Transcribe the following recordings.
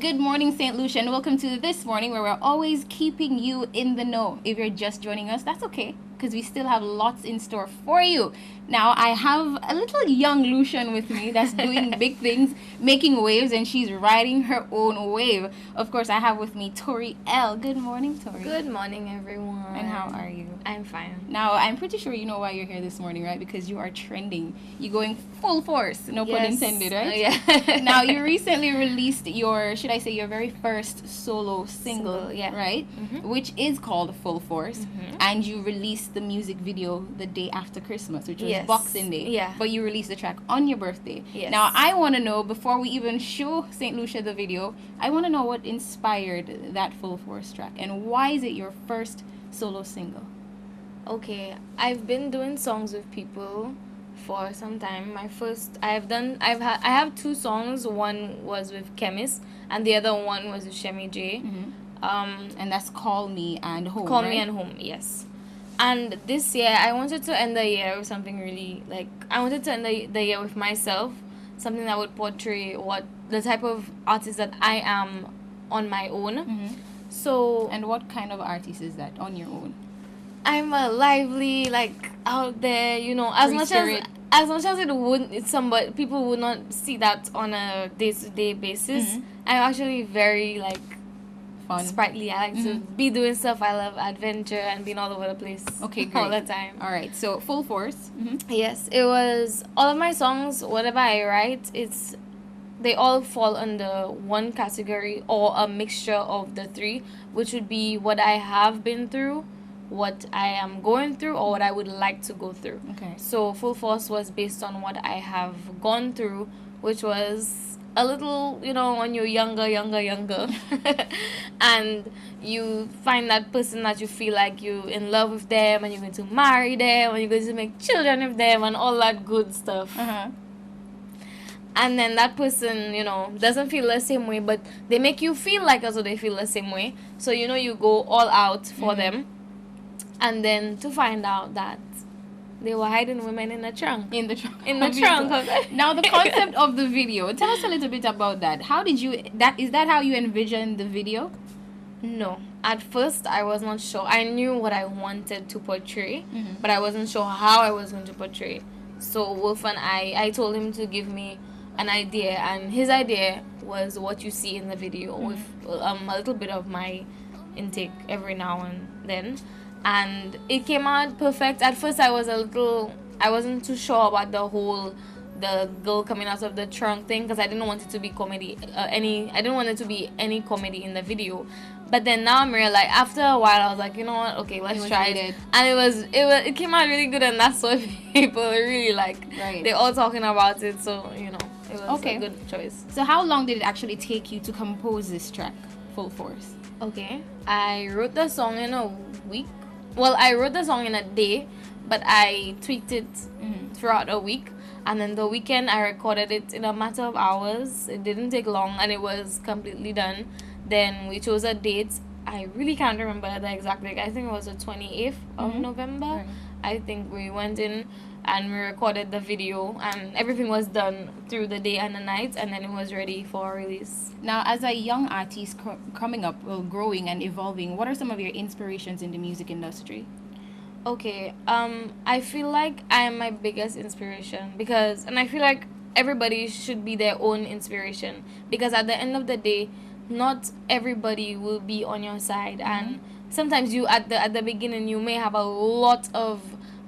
Good morning, St. Lucia, and welcome to This Morning, where we're always keeping you in the know. If you're just joining us, that's okay, because we still have lots in store for you. Now, I have a little young Lucian with me that's doing big things, making waves, and she's riding her own wave. Of course, I have with me Tori L. Good morning, Tori. Good morning, everyone. And how are you? I'm fine. Now, I'm pretty sure you know why you're here this morning, right? Because you are trending. You're going full force, no pun intended, right? Yeah. Now, you recently released your, should I say, your very first solo single, yeah. right? Mm-hmm. Which is called Full Force. Mm-hmm. And you released the music video the day after Christmas, which was Yes. Boxing Day. Yeah. But you released the track on your birthday. Yes. Now, I want to know, before we even show St. Lucia the video, I want to know what inspired that Full Force track and why is it your first solo single? Okay, I've been doing songs with people for some time. I have two songs. One was with Chemist, and the other one was with Shemi J. Mm-hmm. And that's Call Me and Home. Call right? Me and Home, yes. And this year, I wanted to end the year with something really I wanted to end the year with myself, something that would portray what the type of artist that I am on my own. Mm-hmm. So, And what kind of artist is that on your own? I'm a lively, out there, Free spirit. as much as somebody people would not see that on a day-to-day basis. Mhm. I'm actually very Fun. sprightly. I like to be doing stuff. I love adventure and being all over the place. Okay, all great. the time. All right, so Full Force. Mm-hmm. Yes, it was all of my songs. Whatever I write, they all fall under one category or a mixture of the three, which would be what I have been through, what I am going through, or what I would like to go through. Okay. So Full Force was based on what I have gone through, which was a little, when you're younger, and you find that person that you feel like you're in love with them, and you're going to marry them, and you're going to make children with them, and all that good stuff. Uh-huh. And then that person, doesn't feel the same way, but they make you feel like as though they feel the same way. So, you go all out for them. And then to find out that they were hiding women in the trunk. In the trunk. In the trunk. Now, the concept of the video. Tell us a little bit about that. How did you... Is that how you envisioned the video? No. At first, I was not sure. I knew what I wanted to portray, but I wasn't sure how I was going to portray it. So Wolf and I told him to give me an idea, and his idea was what you see in the video with a little bit of my intake every now and then. And it came out perfect. At first, I wasn't too sure about the girl coming out of the trunk thing, because I didn't want it to be comedy. I didn't want it to be any comedy in the video. But then now I'm real. After a while, I was like, you know what? Okay, let's try it. And it came out really good, and that's what people really like. Right. They're all talking about it, so it was a good choice. So how long did it actually take you to compose this track, Full Force? Okay, I wrote the song in a week. Well, I wrote the song in a day, but I tweaked it throughout a week. And then the weekend, I recorded it in a matter of hours. It didn't take long, and it was completely done. Then we chose a date. I really can't remember the exact date. I think it was the 28th of November. Right. I think we went in and we recorded the video, and everything was done through the day and the night, and then it was ready for release. Now, as a young artist coming up, growing and evolving, what are some of your inspirations in the music industry? Okay, I feel like I am my biggest inspiration and I feel like everybody should be their own inspiration, because at the end of the day, not everybody will be on your side, and sometimes you at the beginning you may have a lot of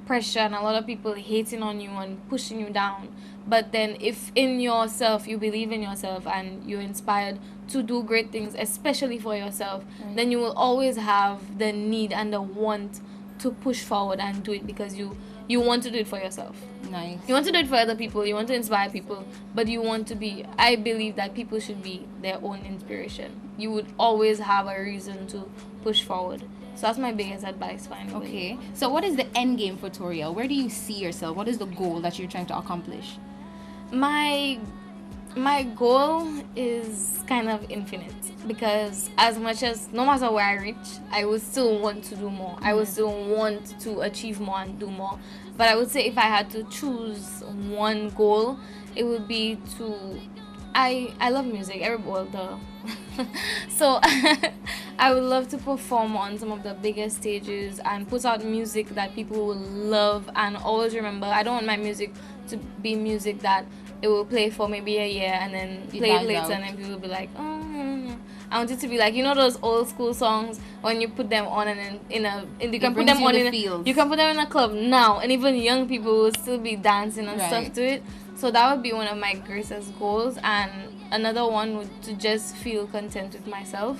pressure and a lot of people hating on you and pushing you down. But then if in yourself you believe in yourself and you're inspired to do great things, especially for yourself, then you will always have the need and the want to push forward and do it, because you want to do it for yourself. Nice. You want to do it for other people, you want to inspire people, but I believe that people should be their own inspiration. You would always have a reason to push forward. So that's my biggest advice, finally. Okay. So what is the end game for Toriel? Where do you see yourself? What is the goal that you're trying to accomplish? My goal is kind of infinite, because as much as no matter where I reach, I would still want to do more. I would still want to achieve more and do more. But I would say if I had to choose one goal, it would be to I love music. Well, duh. So I would love to perform on some of the biggest stages and put out music that people will love and always remember. I don't want my music to be music that it will play for maybe a year and then play it later and then people will be like, oh. I want it to be like, you know, those old school songs when you put them on and then you can put them on you can put them in a club now and even young people will still be dancing and stuff to it. So that would be one of my greatest goals, and another one would to just feel content with myself,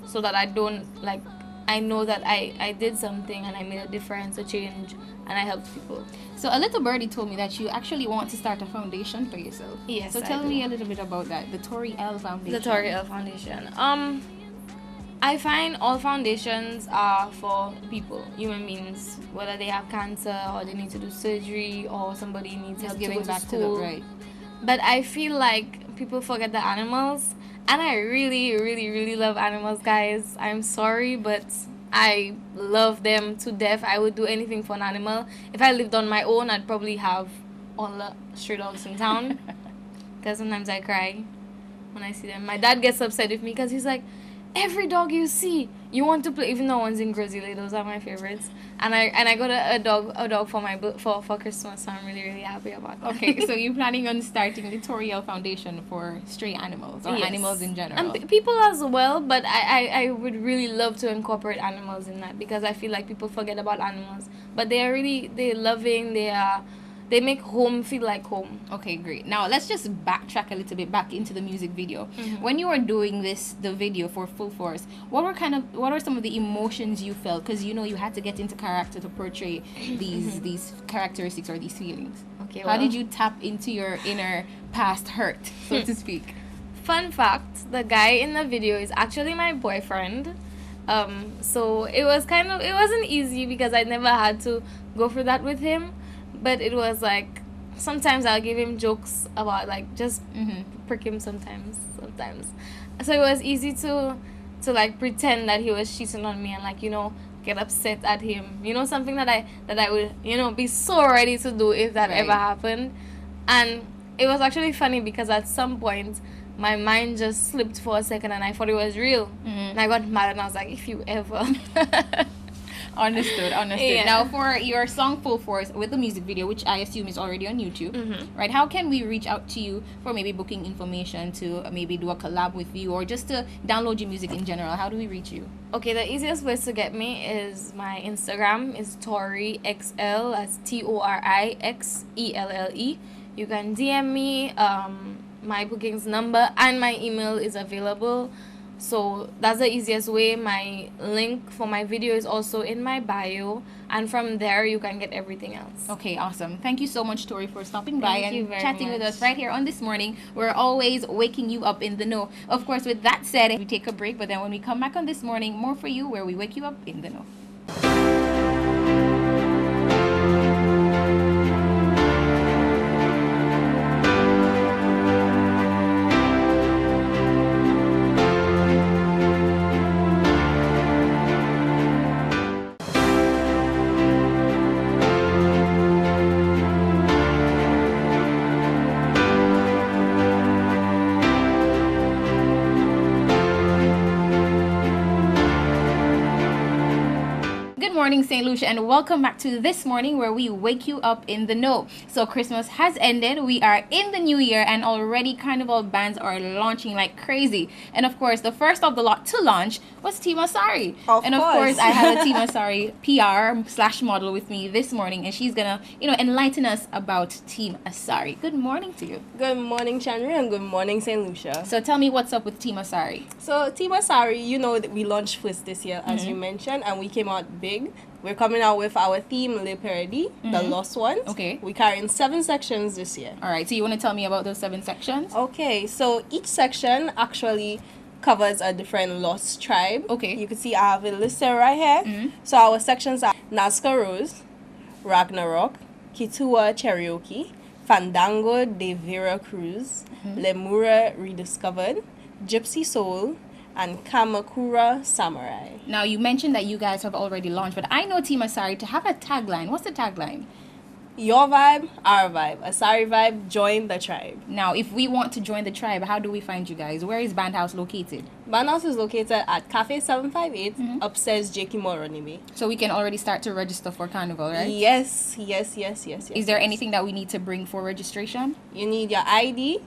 so that I don't like I know that I did something and I made a difference, a change, and I helped people. So a little birdie told me that you actually want to start a foundation for yourself. Yes. So tell me a little bit about that, the Tori L Foundation. The Tori L Foundation. I find all foundations are for people, human beings, whether they have cancer or they need to do surgery or somebody needs help to go to school. Right. But I feel like people forget the animals, and I really, really, really love animals, guys. I'm sorry, but I love them to death. I would do anything for an animal. If I lived on my own, I'd probably have all the stray dogs in town, because sometimes I cry when I see them. My dad gets upset with me because he's like, every dog you see, you want to play. Even though one's in Grizzly, those are my favorites. And I got a dog for Christmas, so I'm really, really happy about that. Okay, so you're planning on starting the Tori L Foundation for stray animals or animals in general? And people as well, but I would really love to incorporate animals in that, because I feel like people forget about animals, but they're loving. They make home feel like home. Okay, great. Now let's just backtrack a little bit back into the music video. Mm-hmm. When you were doing the video for Full Force, what were some of the emotions you felt? Because you know you had to get into character to portray these characteristics or these feelings. Okay. How did you tap into your inner past hurt, so to speak? Fun fact: the guy in the video is actually my boyfriend. So it wasn't easy because I never had to go through that with him. But it was like, sometimes I'll give him jokes about like just prick him sometimes. So it was easy to like pretend that he was cheating on me and like, you know, get upset at him. You know, something that I would, you know, be so ready to do if that ever happened. And it was actually funny because at some point my mind just slipped for a second and I thought it was real. Mm-hmm. And I got mad and I was like, if you ever... Understood. Yeah. Now, for your song Full Force with the music video, which I assume is already on YouTube, right? How can we reach out to you for maybe booking information to maybe do a collab with you or just to download your music in general? How do we reach you? Okay, the easiest place to get me is my Instagram is ToriXL. That's ToriXELLE. You can DM me. My bookings number and my email is available. So that's the easiest way. My link for my video is also in my bio, and from there you can get everything else. Okay, awesome. Thank you so much, Tori, for stopping by and chatting with us right here on This Morning. We're always waking you up in the know. Of course, with that said, we take a break, but then when we come back on This Morning, more for you, where we wake you up in the know. Morning, St. Lucia, and welcome back to This Morning, where we wake you up in the know. So Christmas has ended, we are in the new year, and already carnival bands are launching like crazy. And of course, the first of the lot to launch was Team Asari. Of course, I have a Team Asari PR/model with me this morning, and she's gonna, enlighten us about Team Asari. Good morning to you. Good morning, Chandra, and good morning, St. Lucia. So tell me what's up with Team Asari. So Team Asari, we launched first this year, as you mentioned, and we came out big. We're coming out with our theme, Le Paradis, the Lost Ones. Okay. We're carrying 7 sections this year. All right. So you want to tell me about those 7 sections? Okay. So each section actually covers a different lost tribe. Okay. You can see I have it listed right here. So our sections are Nazca Rose, Ragnarok, Kitua Cherokee, Fandango de Veracruz, Lemura Rediscovered, Gypsy Soul, and Kamakura Samurai. Now, you mentioned that you guys have already launched, but I know Team Asari to have a tagline. What's the tagline? Your vibe, our vibe. Asari vibe, join the tribe. Now, if we want to join the tribe, how do we find you guys? Where is Bandhouse located? Bandhouse is located at Cafe 758, upstairs Jakey Moronimi. So we can already start to register for Carnival, right? Yes. Is there anything that we need to bring for registration? You need your ID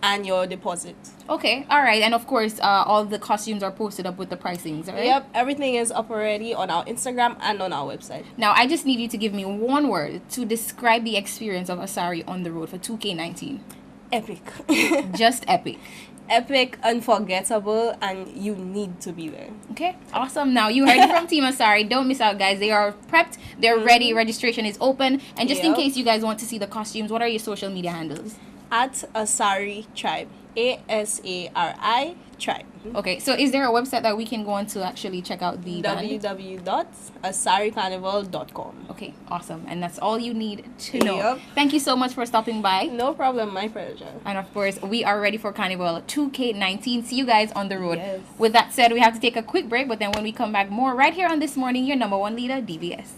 and your deposit. Okay, all right. And of course, all the costumes are posted up with the pricings, right? Yep, everything is up already on our Instagram and on our website. Now, I just need you to give me one word to describe the experience of Asari on the road for 2K19. Epic. Just epic. Epic, unforgettable, and you need to be there. Okay, awesome. Now, you heard it from Team Asari. Don't miss out, guys. They are prepped. They're ready. Registration is open. And just in case you guys want to see the costumes, what are your social media handles? At Asari Tribe. ASARI Tribe. Okay, so is there a website that we can go on to actually check out the band? www.asaricarnival.com. Okay, awesome. And that's all you need to know. Yep. Thank you so much for stopping by. No problem, my pleasure. And of course, we are ready for Carnival 2K19. See you guys on the road. Yes. With that said, we have to take a quick break, but then when we come back, more right here on This Morning, your number one leader, DBS.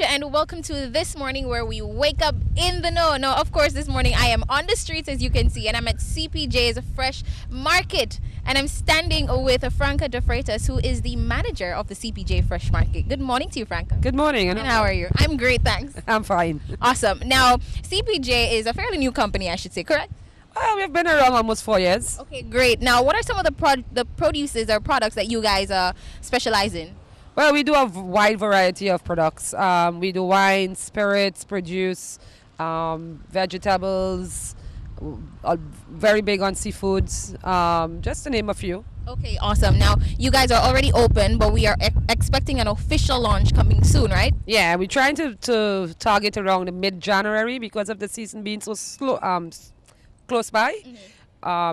And welcome to This Morning, where we wake up in the know. Now, of course, this morning I am on the streets, as you can see, and I'm at CPJ's Fresh Market, and I'm standing with Franca De Freitas, who is the manager of the CPJ Fresh Market. Good morning to you, Franca. Good morning. And how are you? I'm great, thanks. I'm fine. Awesome. Now, CPJ is a fairly new company, I should say, correct? Well, we've been around almost 4 years. Okay, great. Now, what are some of the produces or products that you guys specialize in? Well, we do a wide variety of products. We do wine, spirits, produce, vegetables, very big on seafoods, just to name a few. Okay, awesome. Now, you guys are already open, but we are expecting an official launch coming soon, right? Yeah, we're trying to target around the mid-January because of the season being so slow, close by.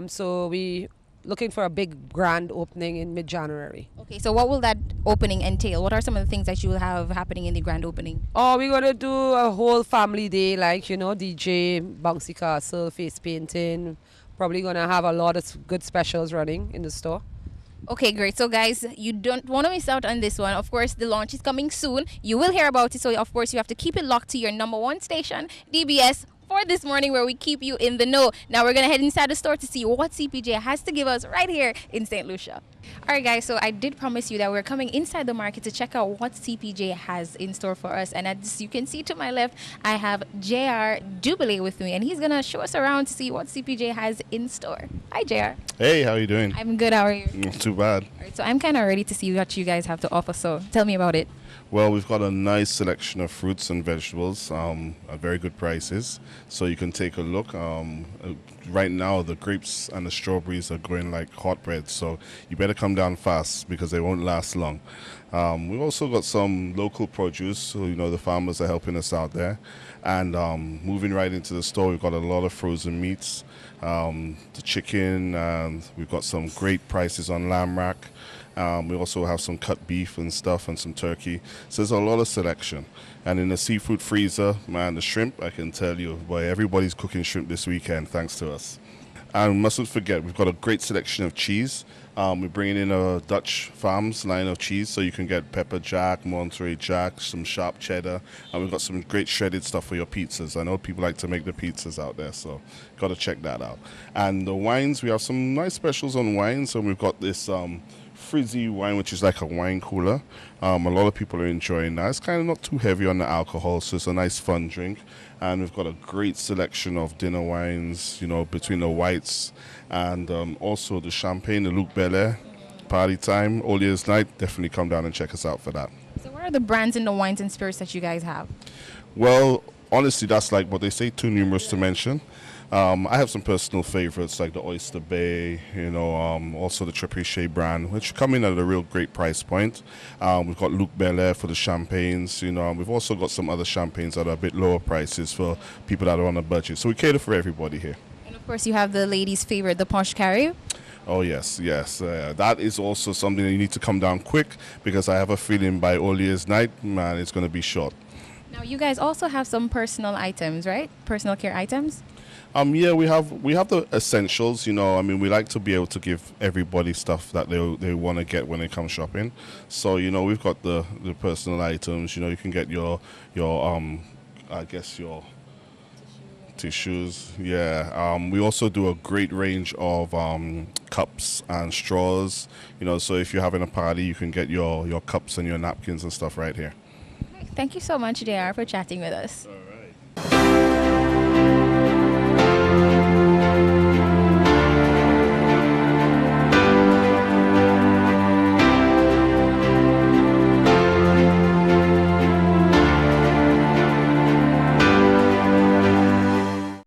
So we looking for a big grand opening in mid-January. Okay, so what will that opening entail? What are some of the things that you will have happening in the grand opening? Oh, we're going to do a whole family day, like, you know, DJ, bouncy castle, face painting. Probably going to have a lot of good specials running in the store. Okay, great. So, guys, you don't want to miss out on this one. Of course, the launch is coming soon. You will hear about it. So, of course, you have to keep it locked to your number one station, DBS, for This Morning, where we keep you in the know. Now we're going to head inside the store to see what CPJ has to give us right here in St. Lucia. All right, guys, so I did promise you that we're coming inside the market to check out what CPJ has in store for us. And as you can see to my left, I have JR Dubilet with me, and he's going to show us around to see what CPJ has in store. Hi, JR. Hey, how are you doing? I'm good. How are you? Not too bad. All right, so I'm kind of ready to see what you guys have to offer. So tell me about it. Well, we've got a nice selection of fruits and vegetables at very good prices. So you can take a look. Right now, the grapes and the strawberries are going like hot bread. So you better come down fast because they won't last long. We've also got some local produce. So, you know, the farmers are helping us out there. And moving right into the store, we've got a lot of frozen meats, the chicken, and we've got some great prices on lamb rack. We also have some cut beef and stuff and some turkey. So there's a lot of selection. And in the seafood freezer, man, the shrimp, I can tell you, boy, everybody's cooking shrimp this weekend thanks to us. And mustn't forget, we've got a great selection of cheese. We're bringing in a Dutch Farms line of cheese, so you can get pepper jack, Monterey Jack, some sharp cheddar, and we've got some great shredded stuff for your pizzas. I know people like to make the pizzas out there, so got to check that out. And the wines, we have some nice specials on wines, so we've got this frizzy wine, which is like a wine cooler. A lot of people are enjoying that. It's kind of not too heavy on the alcohol, so it's a nice fun drink. And we've got a great selection of dinner wines, you know, between the whites and also the champagne, the Luc Belair, party time, all year's night. Definitely come down and check us out for that. So what are the brands in the wines and spirits that you guys have? Well, honestly, that's like what they say, too numerous to mention. I have some personal favorites like the Oyster Bay, also the Trebuchet brand, which come in at a real great price point. We've got Luc Belair for the champagnes, we've also got some other champagnes that are a bit lower prices for people that are on a budget. So we cater for everybody here. And of course, you have the ladies' favorite, the Posh Carry. Oh, yes. That is also something that you need to come down quick because I have a feeling by all year's night, man, it's going to be short. Now, you guys also have some personal items, right? Personal care items? Yeah, we have the essentials. We like to be able to give everybody stuff that they want to get when they come shopping. So we've got the personal items. You can get your I guess your tissues. Yeah. We also do a great range of cups and straws. So if you're having a party, you can get your cups and your napkins and stuff right here. Thank you so much, JR, for chatting with us.